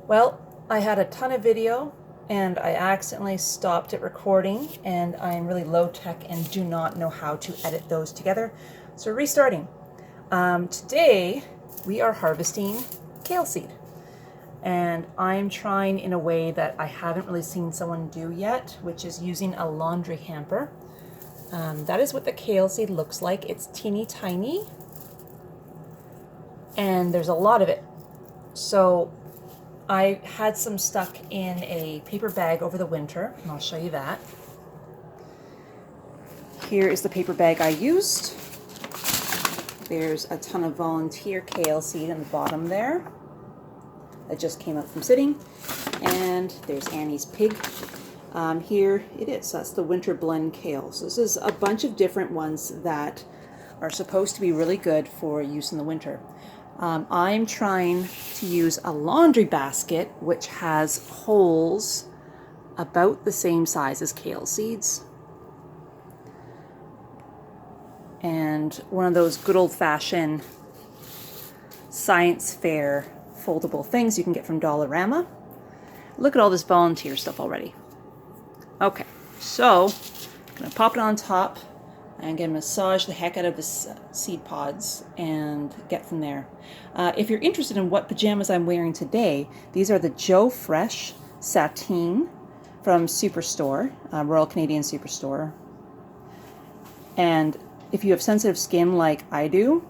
Well, I had a ton of video and I accidentally stopped it recording, and I'm really low tech and do not know how to edit those together. So restarting. Today we are harvesting kale seed, and I'm trying in a way that I haven't really seen someone do yet, which is using a laundry hamper. That is what the kale seed looks like. It's teeny tiny and there's a lot of it. So I had some stuck in a paper bag over the winter, and I'll show you that. Here is the paper bag I used. There's a ton of volunteer kale seed in the bottom there that just came up from sitting. And there's Annie's pig. Here it is. That's the winter blend kale. So this is a bunch of different ones that are supposed to be really good for use in the winter. I'm trying to use a laundry basket which has holes about the same size as kale seeds, and one of those good old-fashioned science fair foldable things you can get from Dollarama. Look at all this volunteer stuff already. Okay, so I'm gonna pop it on top and gonna massage the heck out of the seed pods and get from there. If you're interested in what pajamas I'm wearing today, these are the Joe Fresh Sateen from Superstore, Royal Canadian Superstore. And if you have sensitive skin like I do,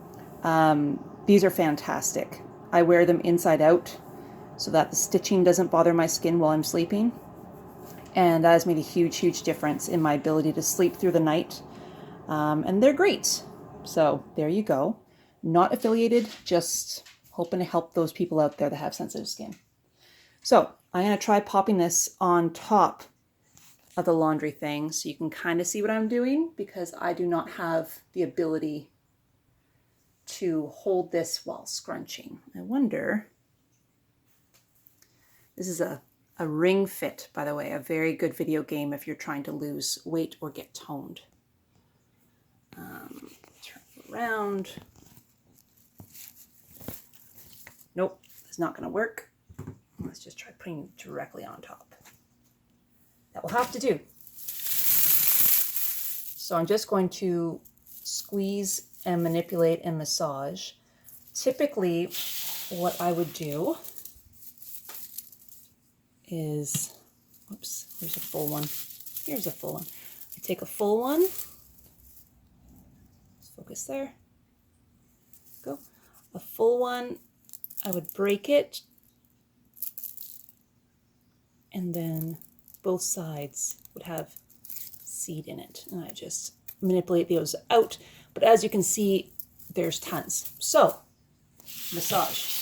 these are fantastic. I wear them inside out so that the stitching doesn't bother my skin while I'm sleeping. And that has made a huge, huge difference in my ability to sleep through the night. And they're great. So there you go. Not affiliated, just hoping to help those people out there that have sensitive skin. So I'm going to try popping this on top of the laundry thing so you can kind of see what I'm doing, because I do not have the ability to hold this while scrunching. I wonder, this is a Ring Fit, by the way, a very good video game if you're trying to lose weight or get toned. Turn it around. Nope, it's not going to work. Let's just try putting it directly on top. That will have to do. So I'm just going to squeeze and manipulate and massage. Typically, what I would do is, whoops, here's a full one. Here's a full one. I take a full one. Focus there. Go. A full one, I would break it, and then both sides would have seed in it. And I just manipulate those out. But as you can see, there's tons. So, massage.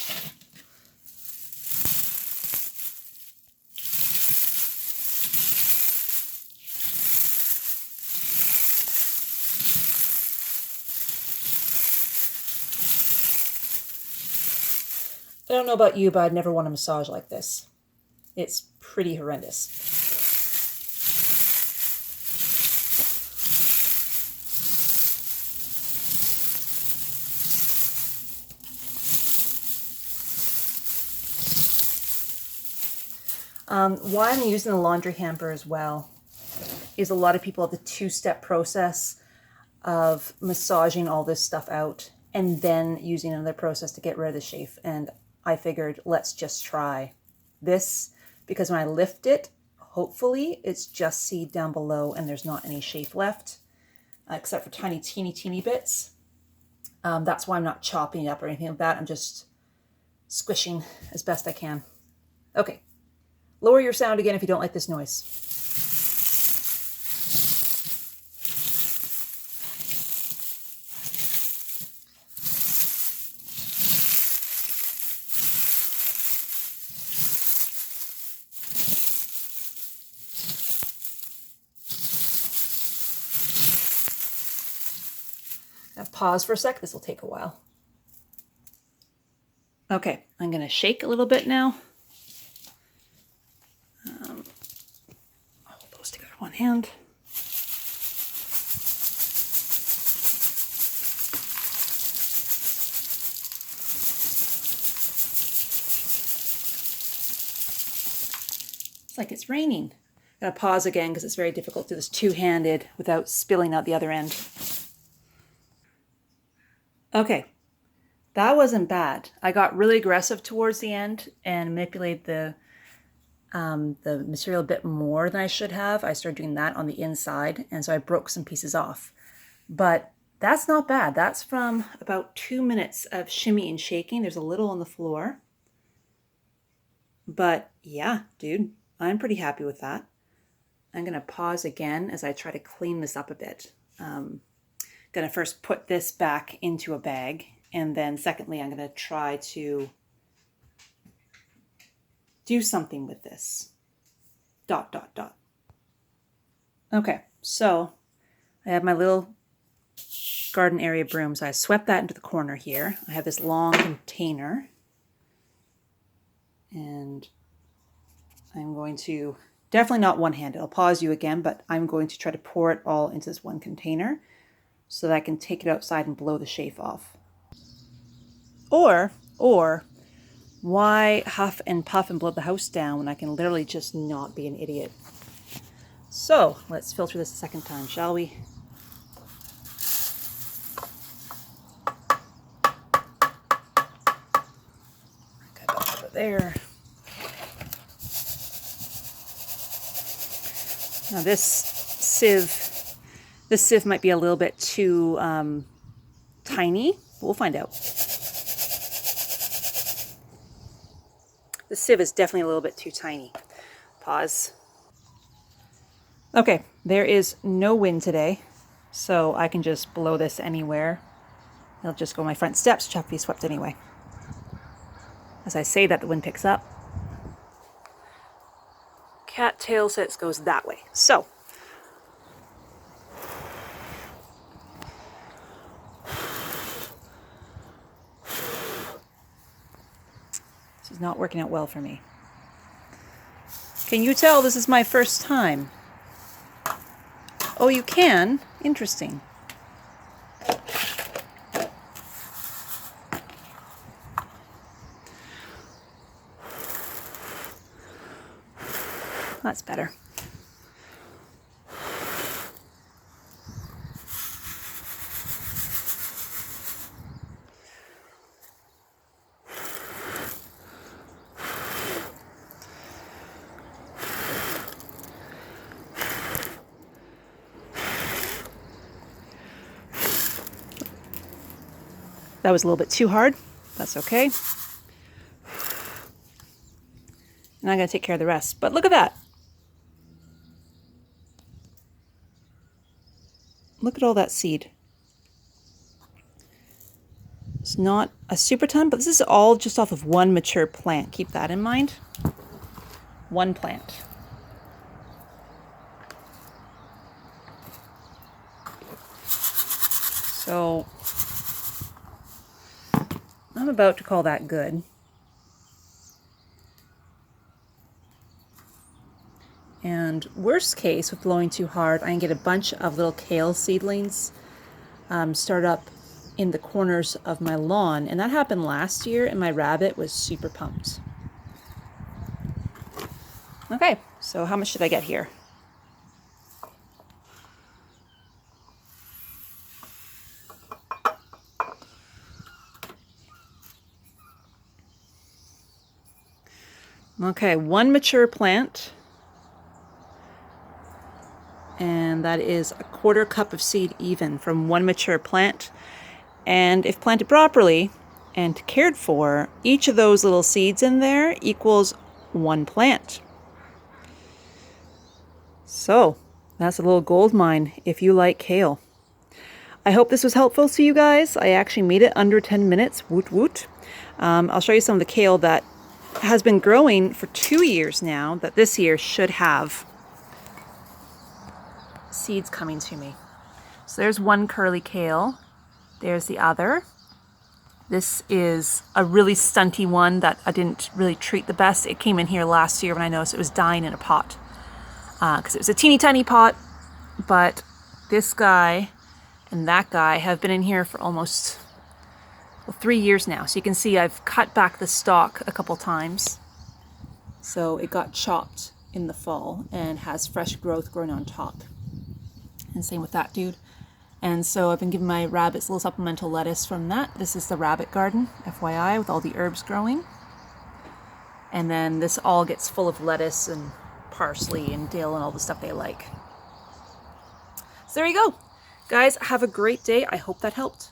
I don't know about you, but I'd never want a massage like this. It's pretty horrendous. Why I'm using the laundry hamper as well is a lot of people have the two-step process of massaging all this stuff out and then using another process to get rid of the chafe. And I figured, let's just try this, because when I lift it, hopefully it's just seed down below and there's not any chafe left, except for tiny, teeny bits. That's why I'm not chopping it up or anything like that. I'm just squishing as best I can. Okay, lower your sound again if you don't like this noise. Pause for a sec, this will take a while. Okay, I'm going to shake a little bit now. I'll hold those together with one hand. Looks like it's raining. I'm gonna pause again because it's very difficult to do this two-handed without spilling out the other end. Okay, that wasn't bad. I got really aggressive towards the end and manipulated the material a bit more than I should have. I started doing that on the inside, and so I broke some pieces off. But that's not bad. That's from about 2 minutes of shimmy and shaking. There's a little on the floor. But yeah, dude, I'm pretty happy with that. I'm going to pause again as I try to clean this up a bit. Going to first put this back into a bag, and then secondly, I'm going to try to do something with this. ... Okay, so I have my little garden area broom, so I swept that into the corner here. I have this long container, and I'm going to, definitely not one-handed, I'll pause you again, but I'm going to try to pour it all into this one container so that I can take it outside and blow the chaff off. Or why huff and puff and blow the house down when I can literally just not be an idiot? So let's filter this a second time, shall we? Okay, back over there. Now this sieve might be a little bit too tiny, but we'll find out. The sieve is definitely a little bit too tiny. Pause. Okay, there is no wind today, so I can just blow this anywhere. It'll just go on my front steps, which have to be swept anyway. As I say that, the wind picks up. Cat tail says goes that way. So, this is not working out well for me. Can you tell this is my first time? Oh, you can? Interesting. That's better. That was a little bit too hard. That's okay. And I'm going to take care of the rest. But look at that. Look at all that seed. It's not a super ton, but this is all just off of one mature plant. Keep that in mind. One plant. So I'm about to call that good. And worst case, with blowing too hard, I can get a bunch of little kale seedlings start up in the corners of my lawn. And that happened last year, and my rabbit was super pumped. Okay, so how much should I get here? Okay, one mature plant. And that is a 1/4 cup of seed even from one mature plant. And if planted properly and cared for, each of those little seeds in there equals one plant. So that's a little gold mine if you like kale. I hope this was helpful to you guys. I actually made it under 10 minutes. Woot woot. I'll show you some of the kale that has been growing for 2 years now that this year should have seeds coming to me. So there's one curly kale. There's the other. This is a really stunty one that I didn't really treat the best. It came in here last year when I noticed it was dying in a pot because it was a teeny tiny pot. But this guy and that guy have been in here for almost 3 years now. So you can see I've cut back the stalk a couple times. So it got chopped in the fall and has fresh growth growing on top. And same with that dude. And so I've been giving my rabbits a little supplemental lettuce from that. This is the rabbit garden, FYI, with all the herbs growing. And then this all gets full of lettuce and parsley and dill and all the stuff they like. So there you go. Guys, have a great day. I hope that helped.